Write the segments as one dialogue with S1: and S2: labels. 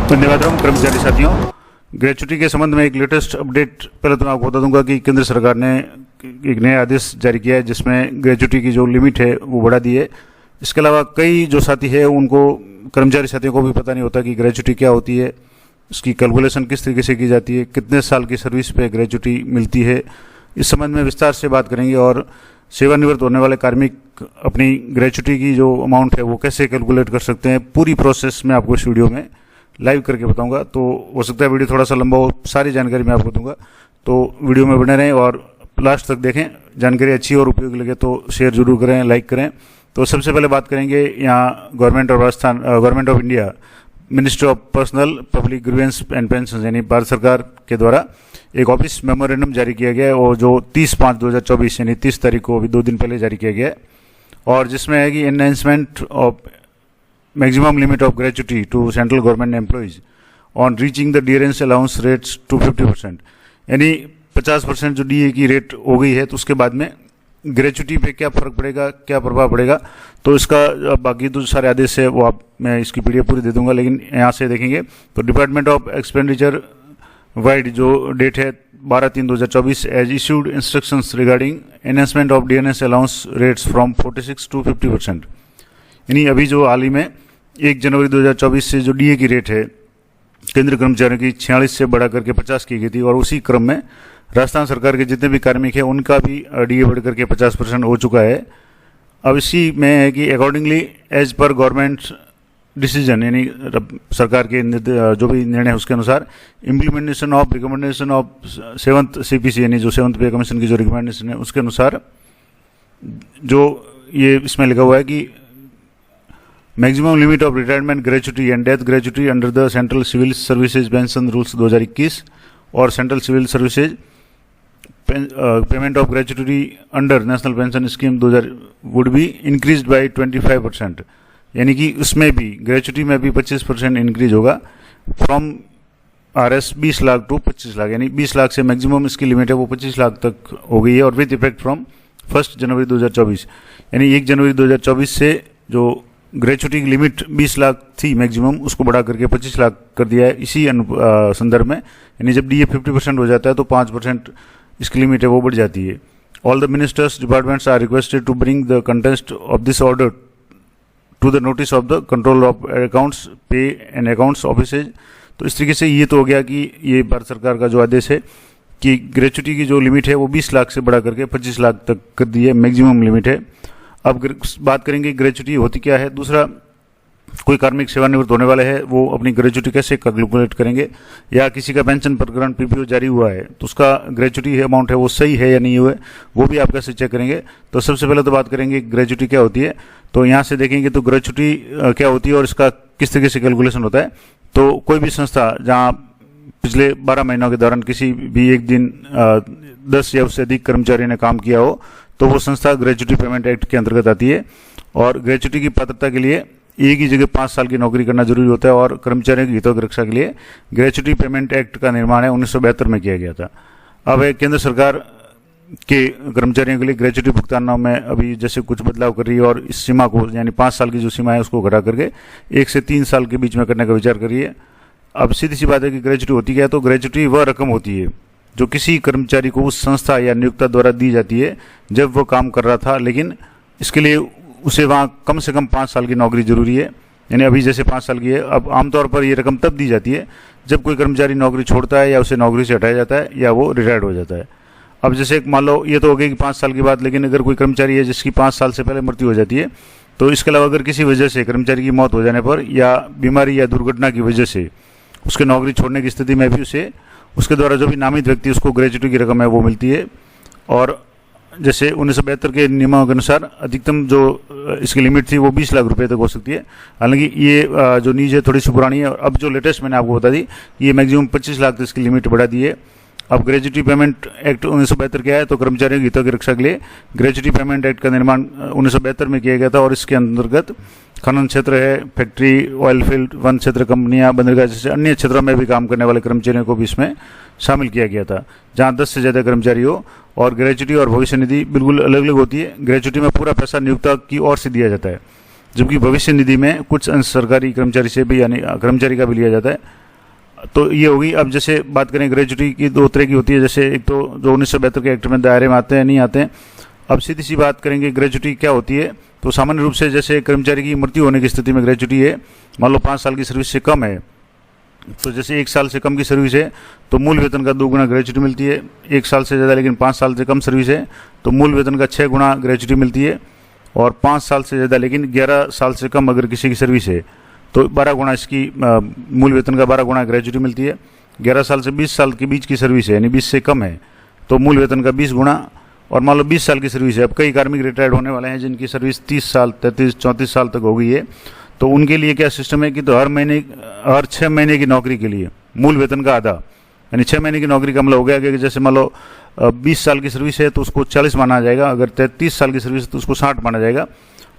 S1: धन्यवाद कर्मचारी साथियों। ग्रेच्युटी के संबंध में एक लेटेस्ट अपडेट पहले तो मैं आपको बता दूंगा कि केंद्र सरकार ने एक नया आदेश जारी किया है जिसमें ग्रेच्युटी की जो लिमिट है वो बढ़ा दी है। इसके अलावा कई जो साथी है उनको कर्मचारी साथियों को भी पता नहीं होता कि ग्रेच्युटी क्या होती है, इसकी कैलकुलेशन किस तरीके से की जाती है, कितने साल की सर्विस पे ग्रेच्युटी मिलती है। इस संबंध में विस्तार से बात करेंगे और सेवानिवृत्त होने वाले कार्मिक अपनी ग्रेच्युटी की जो अमाउंट है वो कैसे कैलकुलेट कर सकते हैं, पूरी प्रोसेस मैं आपको इस वीडियो में लाइव करके बताऊंगा। तो हो सकता है वीडियो थोड़ा सा लंबा हो, सारी जानकारी मैं आपको दूंगा, तो वीडियो में बने रहें और लास्ट तक देखें। जानकारी अच्छी और उपयोगी लगे तो शेयर जरूर करें, लाइक करें। तो सबसे पहले बात करेंगे यहाँ government of India ministry of personnel public grievance and pension यानी भारत सरकार के द्वारा एक ऑफिस मेमोरेंडम जारी किया गया है और जो 30/5/2024 यानी 30 तारीख को अभी 2 दिन पहले जारी किया गया है, और जिसमें है कि enhancement of maximum limit of gratuity to central government employees on reaching the dearness allowance rates to 50%, यानी 50% जो डीए की रेट हो गई है तो उसके बाद में ग्रेच्युटी पे क्या फर्क पड़ेगा, क्या प्रभाव पड़ेगा। तो इसका बाकी तो सारे आदेश है वो मैं इसकी पीडीएफ पूरी दे दूंगा, लेकिन यहाँ से देखेंगे तो डिपार्टमेंट ऑफ एक्सपेंडिचर वाइड जो डेट है 12/3/2024 as issued instructions regarding enhancement of dearness allowance rates from 46 to 50%, यानी अभी जो हाल ही में 1 जनवरी 2024 से जो डीए की रेट है केंद्र कर्मचारियों की 46 से बढ़ा करके 50 की गई थी, और उसी क्रम में राजस्थान सरकार के जितने भी कार्मिक हैं उनका भी डीए बढ़ करके 50% हो चुका है। अब इसी में है कि अकॉर्डिंगली एज पर गवर्नमेंट डिसीजन यानी सरकार के जो भी निर्णय है उसके अनुसार implementation of recommendation of 7th CPC यानी जो 7th पे कमीशन की जो रिकमेंडेशन है उसके अनुसार जो ये इसमें लिखा हुआ है कि maximum limit of retirement gratuity and death gratuity under the central civil services pension rules 2021 और central civil services payment of gratuity under national pension scheme 2000 would be increased by 25%, यानी कि उसमें भी ग्रेच्युटी में भी 25% इंक्रीज होगा from RS 20 lakh to 25 lakh, यानी 20 लाख से मैक्सिमम इसकी लिमिट है वो 25 लाख तक हो गई है और विद इफेक्ट फ्रॉम 1 जनवरी 2024, यानी 1 जनवरी 2024 से जो ग्रेच्युटी की लिमिट 20 लाख थी मैक्सिमम उसको बढ़ा करके 25 लाख कर दिया है। इसी संदर्भ में यानी जब डीए 50% हो जाता है तो 5% इसकी लिमिट है वो बढ़ जाती है। All the ministers departments are requested to bring the content of this order to the notice of the control of accounts pay and accounts offices. तो इस तरीके से ये तो हो गया कि ये भारत सरकार का जो आदेश है कि ग्रेच्युटी की जो लिमिट है वो 20 लाख से बढ़ा करके 25 लाख तक कर दी है, मैक्सिमम लिमिट है। अब बात करेंगे ग्रेच्युटी होती क्या है। दूसरा, कोई कार्मिक सेवानिवृत्त होने वाले हैं वो अपनी ग्रेच्युटी कैसे कैलकुलेट करेंगे, या किसी का पेंशन प्रकरण पीपीओ जारी हुआ है तो उसका ग्रेच्युटी अमाउंट है वो सही है या नहीं हुआ है वो भी आप कैसे चेक करेंगे। तो सबसे पहले तो बात करेंगे ग्रेच्युटी क्या होती है। तो यहाँ से देखेंगे तो ग्रेच्युटी क्या होती है और इसका किस तरीके से कैलकुलेशन होता है। तो कोई भी संस्था जहाँ पिछले 12 महीनों के दौरान किसी भी एक दिन 10 या उससे अधिक कर्मचारी ने काम किया हो तो वो संस्था ग्रेच्युटी पेमेंट एक्ट के अंतर्गत आती है, और ग्रेच्युटी की पात्रता के लिए एक ही जगह 5 साल की नौकरी करना जरूरी होता है, और कर्मचारियों की हितों की रक्षा के लिए ग्रेच्युटी पेमेंट एक्ट का निर्माण है 1972 में किया गया था। अब केंद्र सरकार के कर्मचारियों के लिए ग्रेच्युटी भुगतानों में अभी जैसे कुछ बदलाव कर रही है और इस सीमा को यानी 5 साल की जो सीमा है उसको घटा करके 1 से 3 साल के बीच में करने का विचार कर रही है। अब सीधी सी बात है कि ग्रेच्युटी होती क्या है। तो ग्रेच्युटी वह रकम होती है जो किसी कर्मचारी को उस संस्था या नियोक्ता द्वारा दी जाती है जब वो काम कर रहा था, लेकिन इसके लिए उसे वहाँ कम से कम 5 साल की नौकरी जरूरी है, यानी अभी जैसे 5 साल की है। अब आमतौर पर ये रकम तब दी जाती है जब कोई कर्मचारी नौकरी छोड़ता है या उसे नौकरी से हटाया जाता है या वो रिटायर्ड हो जाता है। अब जैसे मान लो ये तो हो गई कि 5 साल की बात, लेकिन अगर कोई कर्मचारी है जिसकी 5 साल से पहले मृत्यु हो जाती है तो इसके अलावा अगर किसी वजह से कर्मचारी की मौत हो जाने पर या बीमारी या दुर्घटना की वजह से उसके नौकरी छोड़ने की स्थिति में भी उसे उसके द्वारा जो भी नामित व्यक्ति उसको ग्रेच्युटी की रकम है वो मिलती है। और जैसे 1972 के नियमों के अनुसार अधिकतम जो इसकी लिमिट थी वो 20 लाख रुपए तक हो सकती है। हालांकि ये जो न्यूज है थोड़ी सी पुरानी है, अब जो लेटेस्ट मैंने आपको बता दी ये मैक्सिमम 25 लाख तक इसकी लिमिट बढ़ा दी है। अब ग्रेच्युटी पेमेंट एक्ट 1972 क्या है, तो कर्मचारियों के हितों की रक्षा के लिए ग्रेच्युटी पेमेंट एक्ट का निर्माण 1972 में किया गया था, और इसके अंतर्गत खनन क्षेत्र है, फैक्ट्री, ऑयल फील्ड, वन क्षेत्र, कंपनियां, बंदरगाह जैसे अन्य क्षेत्रों में भी काम करने वाले कर्मचारियों को भी इसमें शामिल किया गया था, जहां 10 से ज़्यादा कर्मचारी हो। और ग्रेच्युटी और भविष्य निधि बिल्कुल अलग अलग होती है। ग्रेच्युटी में पूरा पैसा नियोक्ता की ओर से दिया जाता है, जबकि भविष्य निधि में कुछ अंश सरकारी कर्मचारी से भी यानी कर्मचारी का भी लिया जाता है। तो ये होगी। अब जैसे बात करें ग्रेजुटी की, दो तरह की होती है। जैसे एक तो जो 1972 के एक्ट में दायरे में आते हैं, नहीं आते हैं। अब सीधी सी बात करेंगे ग्रेजुटी क्या होती है। तो सामान्य रूप से जैसे कर्मचारी की मृत्यु होने की स्थिति में ग्रेजुटी है, मान लो 5 साल की सर्विस से कम है, तो जैसे 1 साल से कम की सर्विस है तो मूल वेतन का 2 गुना ग्रेजुटी मिलती है। 1 साल से ज़्यादा लेकिन 5 साल से कम सर्विस है तो मूल वेतन का 6 गुना ग्रेजुटी मिलती है। और 5 साल से ज़्यादा लेकिन 11 साल से कम अगर किसी की सर्विस है तो 12 गुना इसकी मूल वेतन का 12 गुना ग्रेजुटी मिलती है। 11 साल से 20 साल के बीच की सर्विस है यानी 20 से कम है तो मूल वेतन का 20 गुना। और मान लो 20 साल की सर्विस है। अब कई कार्मिक रिटायर्ड होने वाले हैं जिनकी सर्विस 30 साल 33 34 साल तक हो गई है, तो उनके लिए क्या सिस्टम है कि तो हर 6 महीने की नौकरी के लिए मूल वेतन का आधा, यानी 6 महीने की नौकरी का मतलब हो गया कि जैसे मान लो 20 साल की सर्विस है तो उसको 40 माना जाएगा, अगर 33 साल की सर्विस है तो उसको 60 माना जाएगा।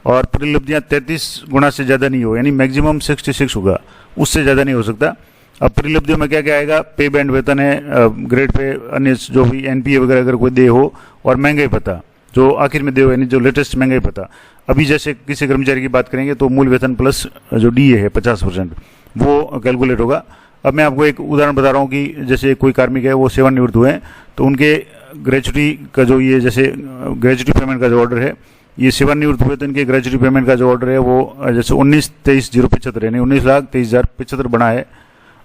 S1: और परिलब्धियाँ 33 गुना से ज़्यादा नहीं हो, यानी मैक्सिमम 66 होगा, उससे ज़्यादा नहीं हो सकता। अब परिलब्धियों में क्या क्या आएगा, पे बैंड वेतन है, ग्रेड पे अन्य जो भी एनपीए वगैरह अगर कोई दे हो, और महंगाई भत्ता जो आखिर में दे हो यानी जो लेटेस्ट महंगाई भत्ता। अभी जैसे किसी कर्मचारी की बात करेंगे तो मूल वेतन प्लस जो डीए है 50% वो कैलकुलेट होगा। अब मैं आपको एक उदाहरण बता रहा हूँ कि जैसे कोई कार्मिक है वो सेवानिवृत्त हुए हैं तो उनके ग्रेजुटी का जो ये जैसे ग्रेजुटी पेमेंट का जो ऑर्डर है, ये सेवानिवृत्त हुए तो इनके ग्रेजुटी पेमेंट का जो ऑर्डर है वो जैसे 19,23,075 यानी 19,23,075 बना है।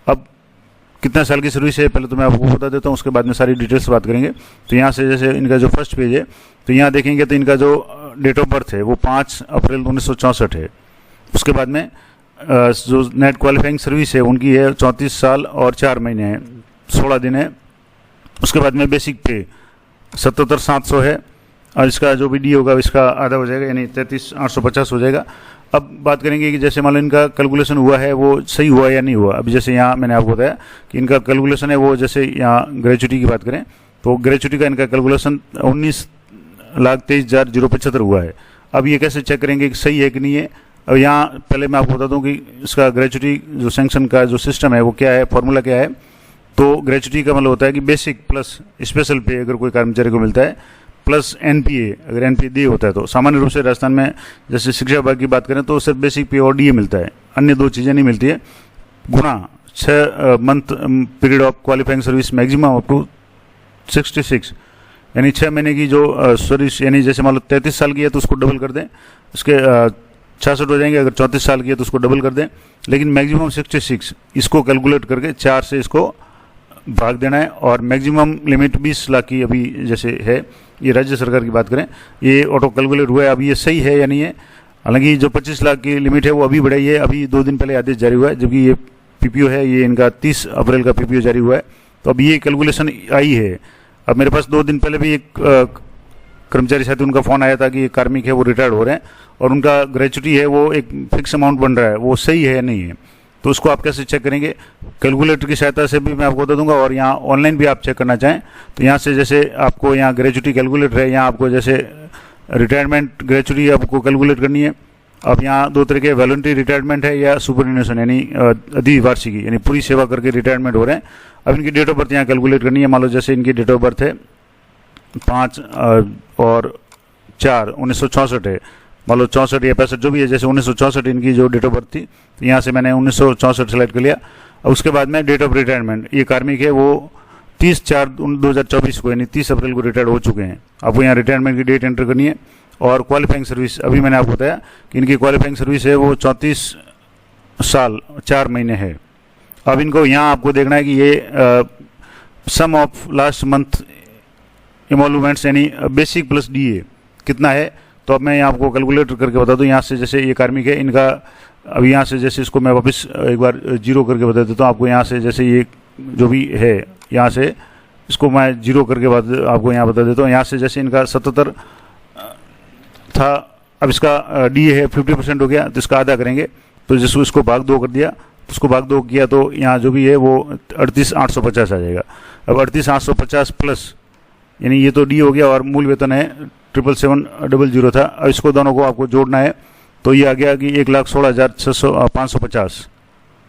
S1: अब कितना साल की सर्विस है पहले तो मैं आपको बता देता हूँ, उसके बाद में सारी डिटेल्स बात करेंगे। तो यहाँ से जैसे इनका जो फर्स्ट पेज है तो यहाँ देखेंगे तो इनका जो डेट ऑफ बर्थ है वो 5 अप्रैल 1964 है। उसके बाद में जो नेट क्वालिफाइंग सर्विस है उनकी है 34 साल और 4 महीने है, 16 दिन है। उसके बाद में बेसिक पे 77,700 है और इसका जो भी डी होगा इसका आधा हो जाएगा यानी 33,850 हो जाएगा। अब बात करेंगे कि जैसे मान लो इनका कैलकुलेशन हुआ है वो सही हुआ या नहीं हुआ। अभी जैसे यहाँ मैंने आपको बताया कि इनका कैलकुलेशन है वो जैसे यहाँ ग्रेजुटी की बात करें तो ग्रेजुटी का इनका कैलकुलेशन 19,23,075 हुआ है। अब ये कैसे चेक करेंगे कि सही है कि नहीं है। अब यहाँ पहले मैं आपको बता दूं कि इसका ग्रेजुटी जो सैंक्शन का जो सिस्टम है वो क्या है, फॉर्मूला क्या है। तो ग्रेजुटी का मतलब होता है कि बेसिक प्लस स्पेशल पे अगर कोई कर्मचारी को मिलता है प्लस एनपीए, अगर एनपीए डी होता है तो सामान्य रूप से राजस्थान में जैसे शिक्षा विभाग की बात करें तो सिर्फ बेसिक पे और डीए मिलता है, अन्य 2 चीज़ें नहीं मिलती है। गुणा 6 month period of qualifying service maximum up to 66 यानी 6 महीने की जो सर्विस, यानी जैसे मान लो 33 साल की है तो उसको डबल कर दें, उसके 66 हो जाएंगे। अगर 34 साल की है तो उसको डबल कर दें, लेकिन मैक्सिमम 66 इसको कैलकुलेट करके 4 से इसको भाग देना है। और मैक्सिमम लिमिट 20 लाख की अभी जैसे है, ये राज्य सरकार की बात करें ये ऑटो कैलकुलेट हुआ है। अब ये सही है या नहीं है। हालांकि जो 25 लाख की लिमिट है वो अभी बढ़ाई है, अभी 2 दिन पहले आदेश जारी हुआ है, जबकि ये पीपीओ है ये इनका 30 अप्रैल का पीपीओ जारी हुआ है। तो अब ये कैलकुलेशन आई है। अब मेरे पास 2 दिन पहले भी एक कर्मचारी साथी उनका फ़ोन आया था कि एक कार्मिक है वो रिटायर्ड हो रहे हैं और उनका ग्रेजुटी है वो एक फिक्स अमाउंट बन रहा है, वो सही है या नहीं है। तो उसको आप कैसे चेक करेंगे, कैलकुलेटर की सहायता से भी मैं आपको बता दूंगा और यहाँ ऑनलाइन भी आप चेक करना चाहें तो यहाँ से जैसे आपको यहाँ ग्रेजुटी कैलकुलेटर है, यहाँ आपको जैसे रिटायरमेंट ग्रेजुटी आपको कैलकुलेट करनी है। अब यहाँ 2 तरह के वॉलंटरी रिटायरमेंट है या सुपरन्यूशन यानी अधिवार्षिकी यानी पूरी सेवा करके रिटायरमेंट हो रहे हैं। अब इनकी डेट ऑफ बर्थ यहाँ कैलकुलेट करनी है। मान लो जैसे इनकी डेट ऑफ बर्थ है 5 और 4 1964 है, मान लो 64 या 65 जो भी है, जैसे 1964 इनकी जो डेट ऑफ बर्थ थी तो यहाँ से मैंने 1964 सेलेक्ट कर लिया। और उसके बाद में डेट ऑफ रिटायरमेंट, ये कार्मिक है वो 30/4/2024 को यानी 30 अप्रैल को रिटायर्ड हो चुके हैं। आपको यहाँ रिटायरमेंट की डेट एंटर करनी है। और क्वालिफाइंग सर्विस अभी मैंने आपको बताया कि इनकी क्वालिफाइंग सर्विस है वो 34 साल 4 महीने है। अब इनको यहाँ आपको देखना है कि ये सम ऑफ लास्ट मंथ इमोलूमेंट्स यानी बेसिक प्लस डीए कितना है। तो अब मैं यहाँ आपको कैलकुलेटर करके बता दूँ। यहाँ से जैसे ये कार्मिक है इनका, अब यहाँ से जैसे इसको मैं वापस एक बार 0 करके बता देता हूँ आपको। यहाँ से जैसे ये जो भी है यहाँ से इसको मैं 0 करके आपको यहाँ बता देता हूँ। यहाँ से जैसे इनका 77 था, अब इसका डी है 50% हो गया तो इसका आधा करेंगे तो जिसको इसको भाग 2 कर दिया तो उसको भाग 2 किया तो यहाँ जो भी है वो 38,850 आ जाएगा। अब 38,850 प्लस यानी ये तो डी हो गया और मूल वेतन है 77700 था। अब इसको दोनों को आपको जोड़ना है तो ये आ गया कि 1,16,550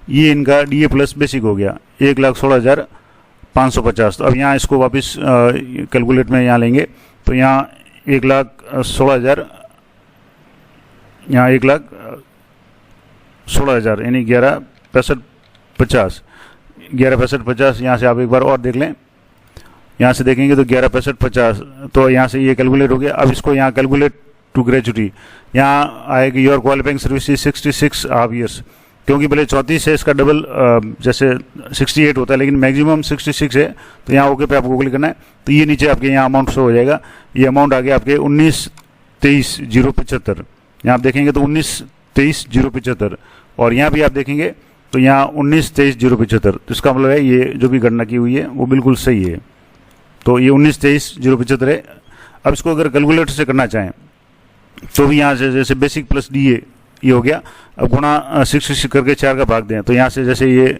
S1: ये इनका डी ए प्लस बेसिक हो गया 1,16,550। तो अब यहाँ इसको वापस कैलकुलेट में यहाँ लेंगे तो यहाँ 1,16,000 यहाँ 1,16,000 यानी 11,65,50 11,65,50। यहाँ से आप एक बार और देख लें, यहाँ से देखेंगे तो 11,65,50, तो यहाँ से ये कैलकुलेट हो गया। अब इसको यहाँ कैलकुलेट टू ग्रेजुटी, यहाँ आएगी your qualifying service 66 half years, क्योंकि भले 34 है इसका डबल जैसे 68 होता है, लेकिन मैक्सिमम 66 है। तो यहाँ ओके पे आपको क्लिक करना है। तो ये नीचे आपके यहाँ अमाउंट शो हो जाएगा। ये अमाउंट आ गया आपके 19,23,075। यहाँ आप देखेंगे तो 19,23,075, और यहाँ भी आप देखेंगे तो यहाँ 19,23,075। तो इसका मतलब है ये जो भी गणना की हुई है वो बिल्कुल सही है। तो ये 19,23,075 है। अब इसको अगर कैलकुलेटर से करना चाहें तो भी यहाँ से जैसे बेसिक प्लस डीए ये हो गया। अब गुणा 66 करके 4 का भाग दें, तो यहाँ से जैसे ये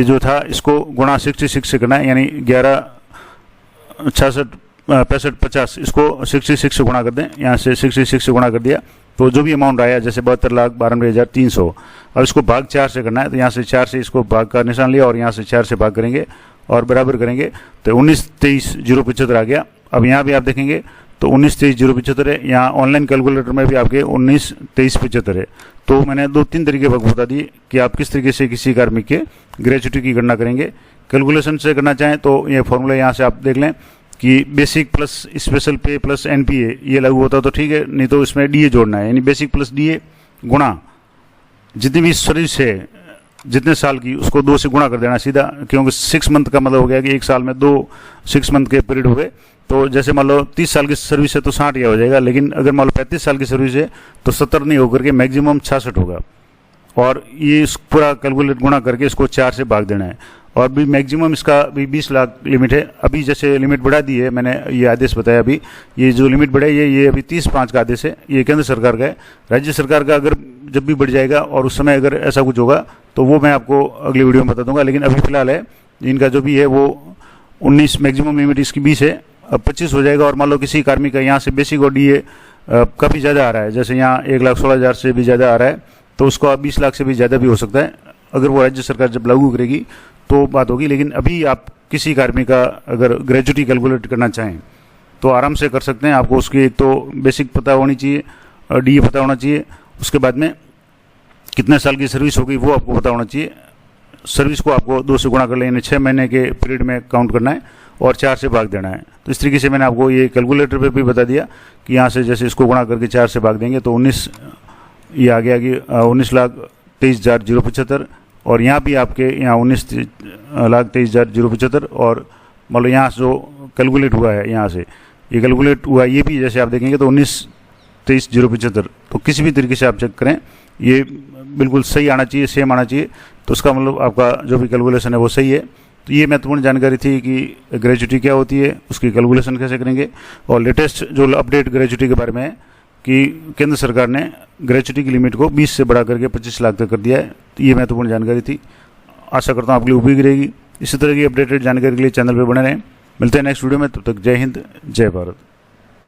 S1: जो था इसको गुणा 66 से करना है, यानी 11,66,65 इसको 66 से गुणा कर दें। यहाँ से 66 से गुणा कर दिया तो जो भी अमाउंट आया जैसे 72,92,300। अब इसको भाग 4 से करना है, तो यहाँ से 4 से इसको भाग का निशान लिया और यहाँ से 4 से भाग करेंगे और बराबर करेंगे तो 19,23,075 आ गया। अब यहाँ भी आप देखेंगे तो 19,23,075 है। यहाँ ऑनलाइन कैलकुलेटर में भी आपके 19,23,75 है। तो मैंने 2-3 तरीके बता दिए कि आप किस तरीके से किसी कार्मिक के ग्रेजुटी की गणना करेंगे। कैलकुलेशन से करना चाहें तो ये फॉर्मूला यहाँ से आप देख लें कि बेसिक प्लस स्पेशल पे प्लस एनपीए ये लागू होता तो ठीक है, नहीं तो इसमें डीए जोड़ना है, यानी बेसिक प्लस डीए गुणा जितनी भी सर्विस है जितने साल की उसको 2 से गुणा कर देना सीधा, क्योंकि 6 मंथ का मतलब हो गया कि एक साल में 2 6 मंथ के पीरियड हो गए। तो जैसे मान लो 30 साल की सर्विस है तो 60 हो जाएगा, लेकिन अगर मान लो 35 साल की सर्विस है तो 70 नहीं होकर के मैक्सिमम 66 होगा। और ये पूरा कैलकुलेट गुणा करके इसको 4 से भाग देना है। और भी मैक्सिमम इसका भी 20 लाख लिमिट है। अभी जैसे लिमिट बढ़ा दी है, मैंने ये आदेश बताया अभी, ये जो लिमिट बढ़ा है ये अभी 30/5 का आदेश है, ये केंद्र सरकार का है। राज्य सरकार का अगर जब भी बढ़ जाएगा और उस समय अगर ऐसा कुछ होगा तो वो मैं आपको अगली वीडियो में बता दूंगा। लेकिन अभी फिलहाल है इनका जो भी है वो 19 मैक्सिमम लिमिट इसकी 20 है। अब 25 हो जाएगा। और मान लो किसी कार्मिक का यहाँ से बेसिक और डीए काफ़ी ज़्यादा आ रहा है, जैसे यहाँ 1,16,000 से भी ज़्यादा आ रहा है, तो उसको अब 20 लाख से भी ज़्यादा भी हो सकता है। अगर वो राज्य सरकार जब लागू करेगी तो बात होगी। लेकिन अभी आप किसी कार्मिक का अगर ग्रेजुटी कैलकुलेट करना चाहें तो आराम से कर सकते हैं। आपको उसकी एक तो बेसिक पता होनी चाहिए, डीए पता होना चाहिए, उसके बाद में कितने साल की सर्विस होगी वो आपको पता होना चाहिए। सर्विस को आपको 2 से गुणा कर लें, 6 महीने के पीरियड में काउंट करना है और 4 से भाग देना है। तो इस तरीके से मैंने आपको ये कैलकुलेटर पे भी बता दिया कि यहाँ से जैसे इसको गुणा करके 4 से भाग देंगे तो 19 ये आ गया कि 19,23,075। और यहाँ भी आपके यहाँ 19,23,075। और मान लो यहाँ जो कैलकुलेट हुआ है यहाँ से ये कैलकुलेट हुआ ये भी जैसे आप देखेंगे तो 19,23,075। तो किसी भी तरीके से आप चेक करें ये बिल्कुल सही आना चाहिए, सेम आना चाहिए। तो उसका मतलब आपका जो भी कैलकुलेशन है वो सही है। तो ये महत्वपूर्ण जानकारी थी कि ग्रेजुटी क्या होती है, उसकी कैलकुलेशन कैसे करेंगे। और लेटेस्ट जो अपडेट ग्रेजुटी के बारे में है कि केंद्र सरकार ने ग्रेजुटी की लिमिट को 20 से बढ़ा करके 25 लाख तक कर दिया है। तो ये महत्वपूर्ण जानकारी थी। आशा करता हूँ आपके लिए उपयोगी रहेगी। इसी तरह की अपडेटेड जानकारी के लिए चैनल पर बने रहें। मिलते हैं नेक्स्ट वीडियो में, तब तक जय हिंद, जय भारत।